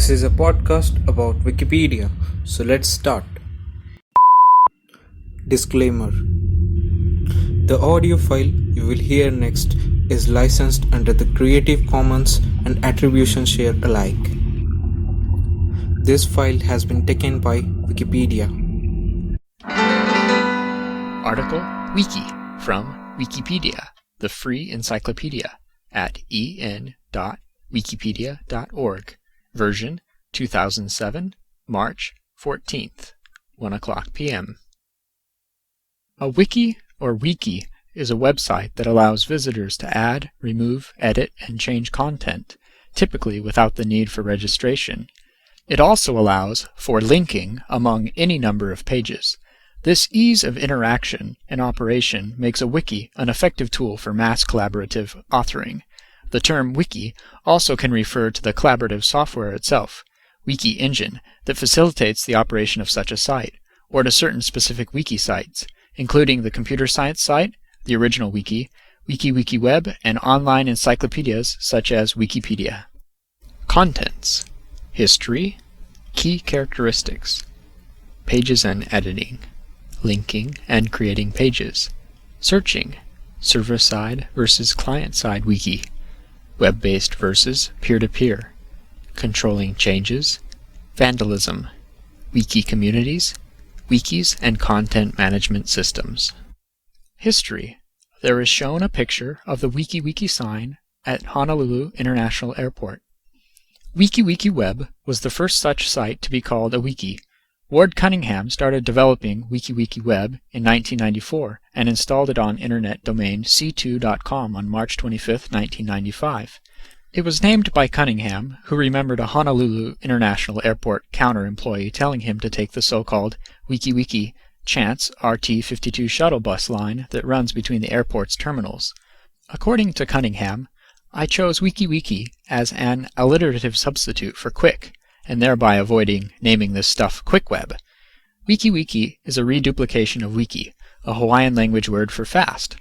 This is a podcast about Wikipedia, so let's start. Disclaimer: the audio file you will hear next is licensed under the Creative Commons and Attribution Share alike. This file has been taken by Wikipedia. Article Wiki from Wikipedia, the free encyclopedia, at en.wikipedia.org, version 2007, March 14th, 1 o'clock p.m. A wiki or wiki is a website that allows visitors to add, remove, edit, and change content, typically without the need for registration. It also allows for linking among any number of pages. This ease of interaction and operation makes a wiki an effective tool for mass collaborative authoring. The term wiki also can refer to the collaborative software itself, wiki engine, that facilitates the operation of such a site, or to certain specific wiki sites, including the computer science site, the original wiki, WikiWeb, and online encyclopedias such as Wikipedia. Contents: history, key characteristics, pages and editing, linking and creating pages, searching, server-side versus client-side wiki, web-based versus peer-to-peer, controlling changes, vandalism, wiki communities, wikis and content management systems. History: there is shown a picture of the WikiWiki sign at Honolulu International Airport. WikiWeb was the first such site to be called a wiki. Ward Cunningham started developing WikiWeb in 1994 and installed it on internet domain c2.com on March 25, 1995. It was named by Cunningham, who remembered a Honolulu International Airport counter employee telling him to take the so-called WikiWiki Chance RT-52 shuttle bus line that runs between the airport's terminals. According to Cunningham, I chose WikiWiki as an alliterative substitute for quick, and thereby avoiding naming this stuff QuickWeb. WikiWiki is a reduplication of wiki, a Hawaiian language word for fast.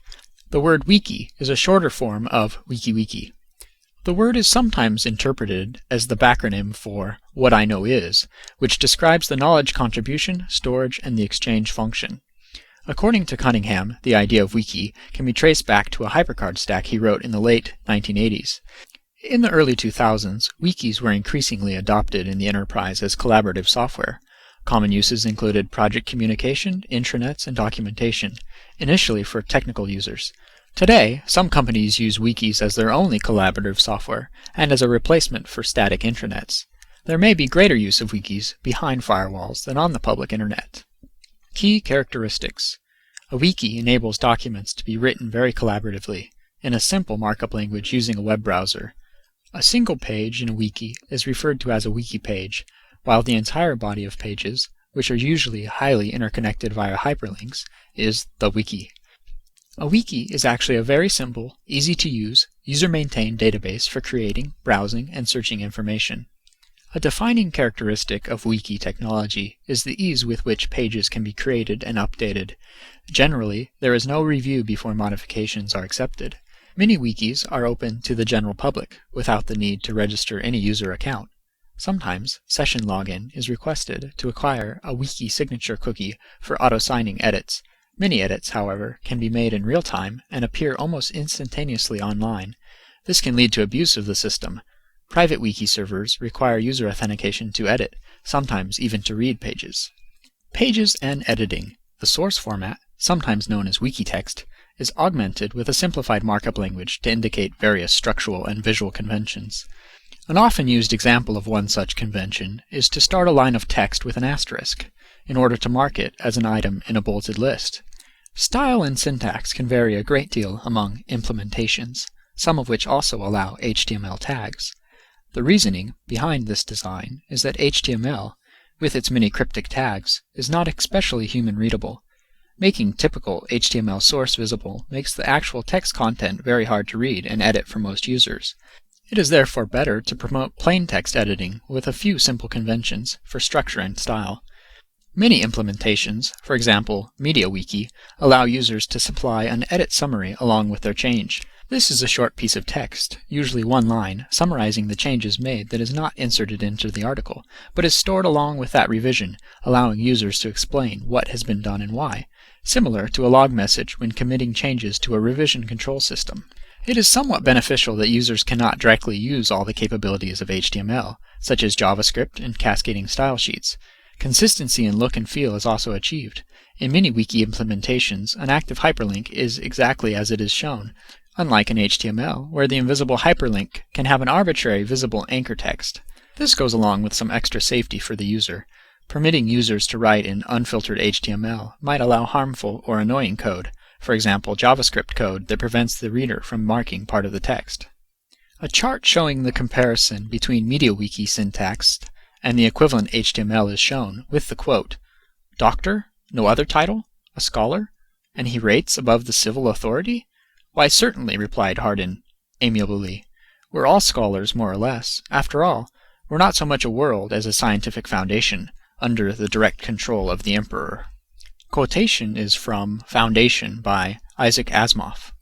The word wiki is a shorter form of WikiWiki. The word is sometimes interpreted as the backronym for What I Know Is, which describes the knowledge contribution, storage, and the exchange function. According to Cunningham, the idea of wiki can be traced back to a hypercard stack he wrote in the late 1980s. In the early 2000s, wikis were increasingly adopted in the enterprise as collaborative software. Common uses included project communication, intranets, and documentation, initially for technical users. Today, some companies use wikis as their only collaborative software and as a replacement for static intranets. There may be greater use of wikis behind firewalls than on the public internet. Key characteristics: a wiki enables documents to be written very collaboratively, in a simple markup language using a web browser. A single page in a wiki is referred to as a wiki page, while the entire body of pages, which are usually highly interconnected via hyperlinks, is the wiki. A wiki is actually a very simple, easy-to-use, user-maintained database for creating, browsing, and searching information. A defining characteristic of wiki technology is the ease with which pages can be created and updated. Generally, there is no review before modifications are accepted. Many wikis are open to the general public, without the need to register any user account. Sometimes, session login is requested to acquire a wiki signature cookie for auto-signing edits. Many edits, however, can be made in real time and appear almost instantaneously online. This can lead to abuse of the system. Private wiki servers require user authentication to edit, sometimes even to read pages. Pages and editing. The source format, sometimes known as wiki text, is augmented with a simplified markup language to indicate various structural and visual conventions. An often used example of one such convention is to start a line of text with an asterisk, in order to mark it as an item in a bolted list. Style and syntax can vary a great deal among implementations, some of which also allow HTML tags. The reasoning behind this design is that HTML, with its many cryptic tags, is not especially human-readable. Making typical HTML source visible makes the actual text content very hard to read and edit for most users. It is therefore better to promote plain text editing with a few simple conventions for structure and style. Many implementations, for example MediaWiki, allow users to supply an edit summary along with their change. This is a short piece of text, usually one line, summarizing the changes made that is not inserted into the article, but is stored along with that revision, allowing users to explain what has been done and why, similar to a log message when committing changes to a revision control system. It is somewhat beneficial that users cannot directly use all the capabilities of HTML, such as JavaScript and cascading style sheets. Consistency in look and feel is also achieved. In many wiki implementations, an active hyperlink is exactly as it is shown, unlike in HTML, where the invisible hyperlink can have an arbitrary visible anchor text. This goes along with some extra safety for the user. Permitting users to write in unfiltered HTML might allow harmful or annoying code, for example JavaScript code that prevents the reader from marking part of the text. A chart showing the comparison between MediaWiki syntax and the equivalent HTML is shown, with the quote, "Doctor? No other title? A scholar? And he rates above the civil authority? Why certainly," replied Hardin amiably. "We're all scholars, more or less. After all, we're not so much a world as a scientific foundation, under the direct control of the emperor." Quotation is from Foundation by Isaac Asimov.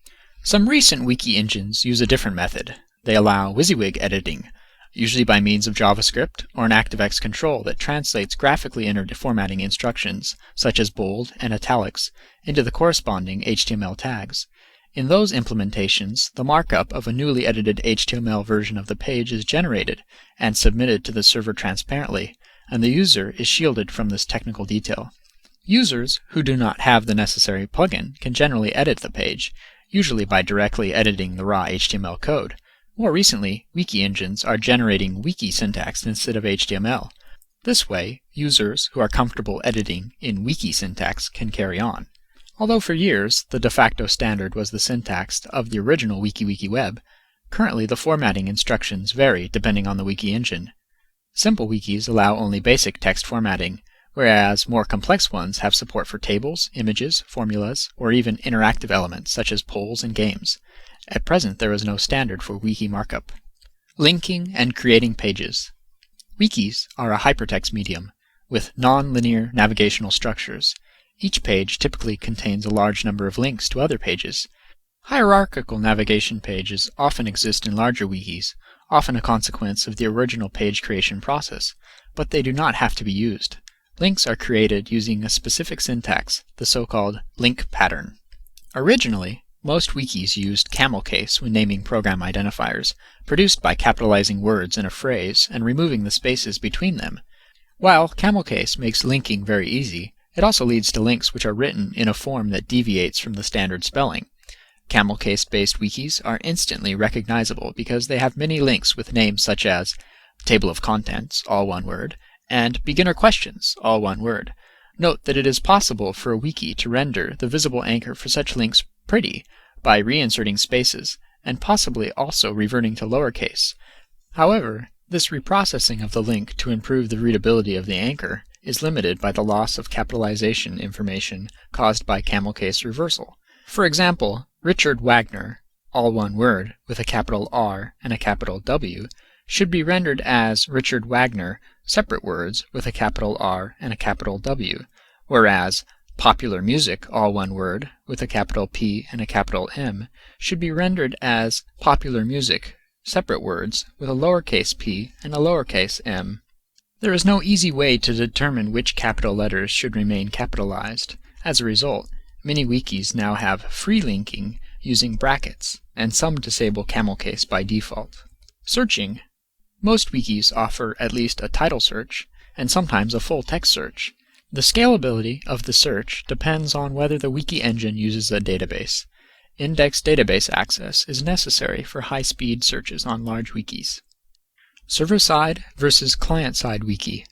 Some recent wiki engines use a different method. They allow WYSIWYG editing, usually by means of JavaScript or an ActiveX control that translates graphically entered formatting instructions, such as bold and italics, into the corresponding HTML tags. In those implementations, the markup of a newly edited HTML version of the page is generated and submitted to the server transparently, and the user is shielded from this technical detail. Users who do not have the necessary plugin can generally edit the page, usually by directly editing the raw HTML code. More recently, wiki engines are generating wiki syntax instead of HTML. This way, users who are comfortable editing in wiki syntax can carry on. Although for years the de facto standard was the syntax of the original WikiWeb, currently the formatting instructions vary depending on the wiki engine. Simple wikis allow only basic text formatting, whereas more complex ones have support for tables, images, formulas, or even interactive elements such as polls and games. At present there is no standard for wiki markup. Linking and creating pages. Wikis are a hypertext medium with non-linear navigational structures. Each page typically contains a large number of links to other pages. Hierarchical navigation pages often exist in larger wikis, often a consequence of the original page creation process, but they do not have to be used. Links are created using a specific syntax, the so-called link pattern. Originally, most wikis used camel case when naming program identifiers, produced by capitalizing words in a phrase and removing the spaces between them. While camel case makes linking very easy, it also leads to links which are written in a form that deviates from the standard spelling. Camel case-based wikis are instantly recognizable because they have many links with names such as Table of Contents, all one word, and Beginner Questions, all one word. Note that it is possible for a wiki to render the visible anchor for such links pretty by reinserting spaces, and possibly also reverting to lowercase. However, this reprocessing of the link to improve the readability of the anchor is limited by the loss of capitalization information caused by camel case reversal. For example, Richard Wagner, all one word, with a capital R and a capital W, should be rendered as Richard Wagner, separate words, with a capital R and a capital W, whereas Popular Music, all one word, with a capital P and a capital M, should be rendered as Popular Music, separate words, with a lowercase p and a lowercase m. There is no easy way to determine which capital letters should remain capitalized. As a result, many wikis now have free linking using brackets, and some disable camel case by default. Searching. Most wikis offer at least a title search, and sometimes a full text search. The scalability of the search depends on whether the wiki engine uses a database. Indexed database access is necessary for high-speed searches on large wikis. Server-side versus client-side wiki.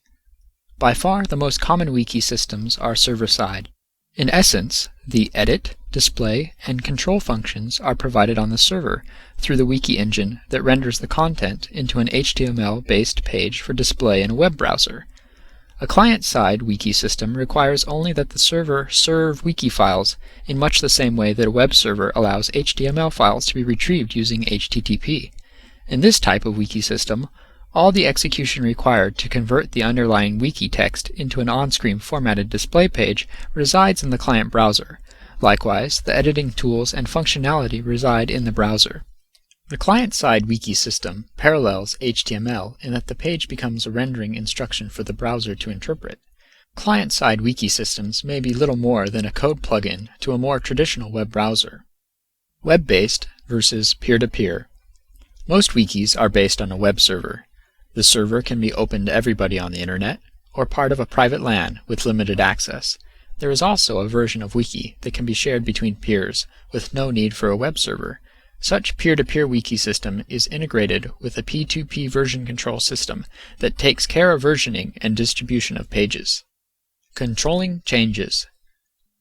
By far the most common wiki systems are server-side. In essence, the edit, display, and control functions are provided on the server through the wiki engine that renders the content into an HTML-based page for display in a web browser. A client-side wiki system requires only that the server serve wiki files in much the same way that a web server allows HTML files to be retrieved using HTTP. In this type of wiki system, all the execution required to convert the underlying wiki text into an on-screen formatted display page resides in the client browser. Likewise, the editing tools and functionality reside in the browser. The client-side wiki system parallels HTML in that the page becomes a rendering instruction for the browser to interpret. Client-side wiki systems may be little more than a code plugin to a more traditional web browser. Web-based versus peer-to-peer. Most wikis are based on a web server. The server can be open to everybody on the internet, or part of a private LAN with limited access. There is also a version of wiki that can be shared between peers with no need for a web server. Such peer-to-peer wiki system is integrated with a P2P version control system that takes care of versioning and distribution of pages. Controlling changes.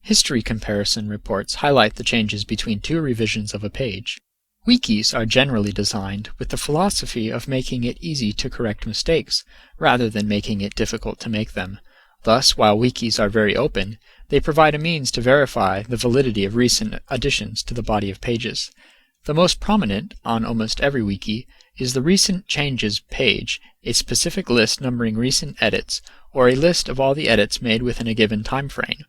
History comparison reports highlight the changes between two revisions of a page. Wikis are generally designed with the philosophy of making it easy to correct mistakes, rather than making it difficult to make them. Thus, while wikis are very open, they provide a means to verify the validity of recent additions to the body of pages. The most prominent on almost every wiki is the Recent Changes page, a specific list numbering recent edits, or a list of all the edits made within a given time frame.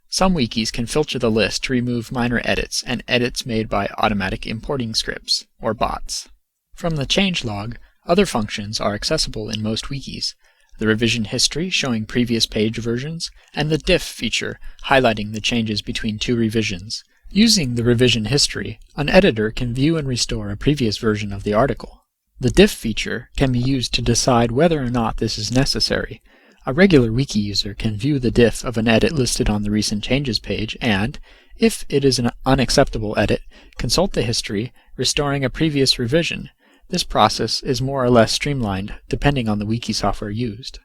Some wikis can filter the list to remove minor edits and edits made by automatic importing scripts, or bots. From the changelog, other functions are accessible in most wikis: the revision history showing previous page versions, and the diff feature highlighting the changes between two revisions. Using the revision history, an editor can view and restore a previous version of the article. The diff feature can be used to decide whether or not this is necessary. A regular wiki user can view the diff of an edit listed on the Recent Changes page and, if it is an unacceptable edit, consult the history, restoring a previous revision. This process is more or less streamlined depending on the wiki software used.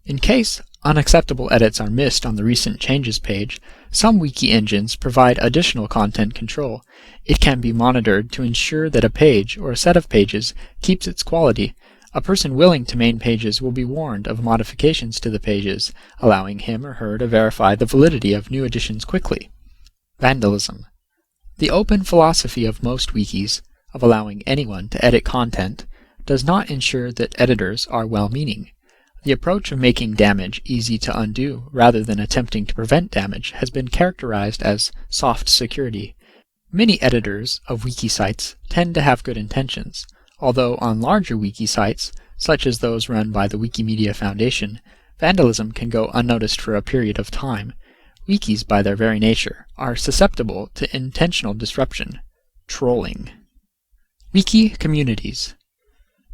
In case unacceptable edits are missed on the Recent Changes page, some wiki engines provide additional content control. It can be monitored to ensure that a page or a set of pages keeps its quality. A person willing to main pages will be warned of modifications to the pages, allowing him or her to verify the validity of new additions quickly. Vandalism. The open philosophy of most wikis, of allowing anyone to edit content, does not ensure that editors are well-meaning. The approach of making damage easy to undo rather than attempting to prevent damage has been characterized as soft security. Many editors of wiki sites tend to have good intentions, although on larger wiki sites, such as those run by the Wikimedia Foundation, vandalism can go unnoticed for a period of time. Wikis, by their very nature, are susceptible to intentional disruption. Trolling. Wiki communities.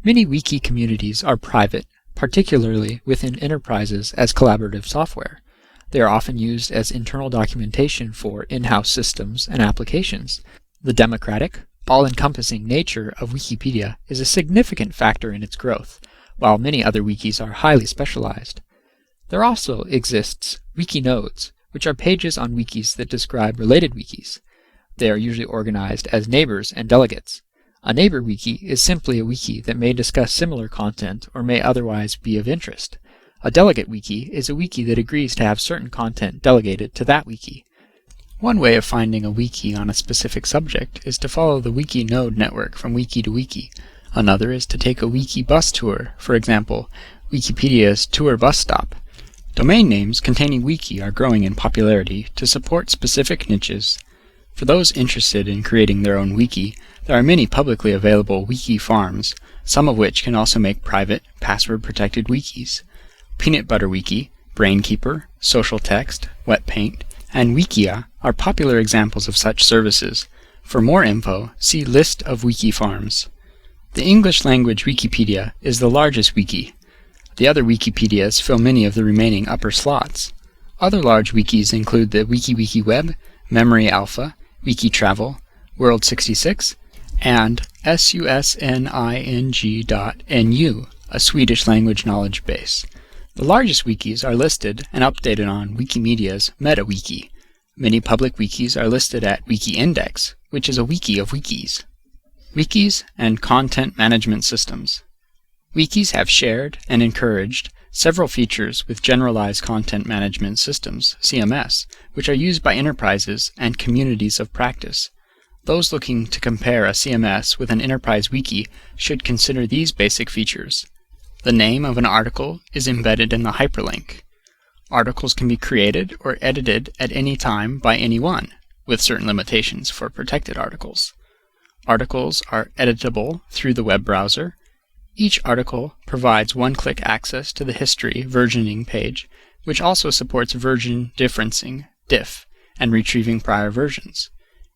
Many wiki communities are private, particularly within enterprises as collaborative software. They are often used as internal documentation for in-house systems and applications. The democratic, all-encompassing nature of Wikipedia is a significant factor in its growth, while many other wikis are highly specialized. There also exists wiki nodes, which are pages on wikis that describe related wikis. They are usually organized as neighbors and delegates. A neighbor wiki is simply a wiki that may discuss similar content or may otherwise be of interest. A delegate wiki is a wiki that agrees to have certain content delegated to that wiki. One way of finding a wiki on a specific subject is to follow the wiki node network from wiki to wiki. Another is to take a wiki bus tour, for example, Wikipedia's tour bus stop. Domain names containing wiki are growing in popularity to support specific niches. For those interested in creating their own wiki, there are many publicly available wiki farms, some of which can also make private, password-protected wikis. Peanut Butter Wiki, Brainkeeper, Social Text, WetPaint, and Wikia are popular examples of such services. For more info, see List of wiki farms. The English-language Wikipedia is the largest wiki. The other Wikipedias fill many of the remaining upper slots. Other large wikis include the WikiWeb, Memory Alpha, WikiTravel, World66, and susning.nu, a Swedish language knowledge base. The largest wikis are listed and updated on Wikimedia's MetaWiki. Many public wikis are listed at WikiIndex, which is a wiki of wikis. Wikis and content management systems. Wikis have shared and encouraged several features with generalized content management systems, CMS, which are used by enterprises and communities of practice. Those looking to compare a CMS with an enterprise wiki should consider these basic features. The name of an article is embedded in the hyperlink. Articles can be created or edited at any time by anyone, with certain limitations for protected articles. Articles are editable through the web browser. Each article provides one-click access to the history versioning page, which also supports version differencing, diff, and retrieving prior versions.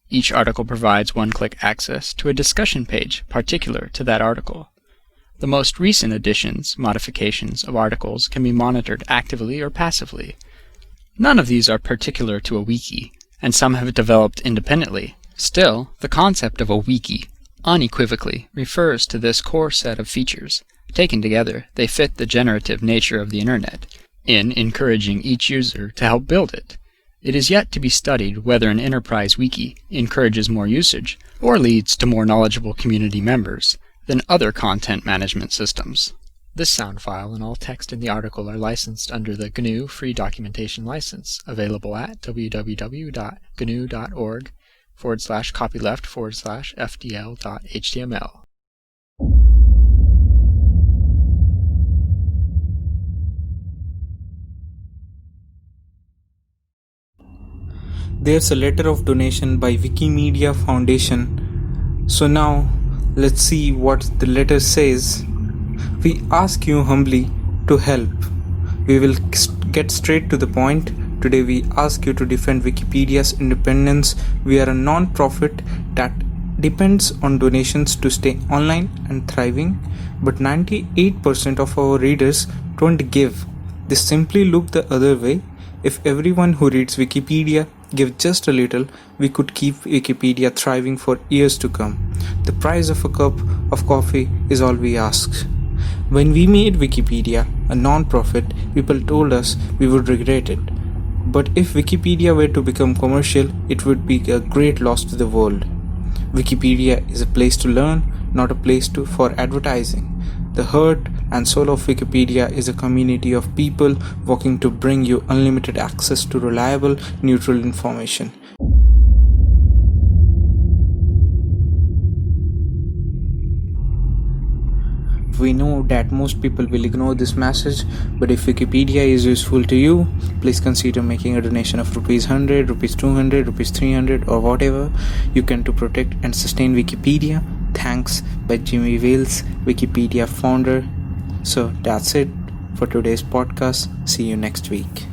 Each article provides one-click access to a discussion page particular to that article. The most recent additions, modifications of articles can be monitored actively or passively. None of these are particular to a wiki, and some have developed independently. Still, the concept of a wiki unequivocally refers to this core set of features. Taken together, they fit the generative nature of the Internet, in encouraging each user to help build it. It is yet to be studied whether an enterprise wiki encourages more usage or leads to more knowledgeable community members than other content management systems. This sound file and all text in the article are licensed under the GNU Free Documentation License, available at www.gnu.org/copyleft/fdl.html. There's a letter of donation by Wikimedia Foundation. So now, let's see what the letter says. We ask you humbly to help. We will get straight to the point. Today we ask you to defend Wikipedia's independence. We are a non-profit that depends on donations to stay online and thriving, but 98% of our readers don't give. They simply look the other way. If everyone who reads Wikipedia give just a little, we could keep Wikipedia thriving for years to come. The price of a cup of coffee is all we ask. When we made Wikipedia a non-profit, people told us we would regret it. But if Wikipedia were to become commercial, it would be a great loss to the world. Wikipedia is a place to learn, not a place for advertising. The heart and soul of Wikipedia is a community of people working to bring you unlimited access to reliable, neutral information. We know that most people will ignore this message, but if Wikipedia is useful to you, please consider making a donation of ₹100, ₹200, ₹300 or whatever you can to protect and sustain Wikipedia. Thanks by Jimmy Wales, Wikipedia founder. So that's it for today's podcast. See you next week.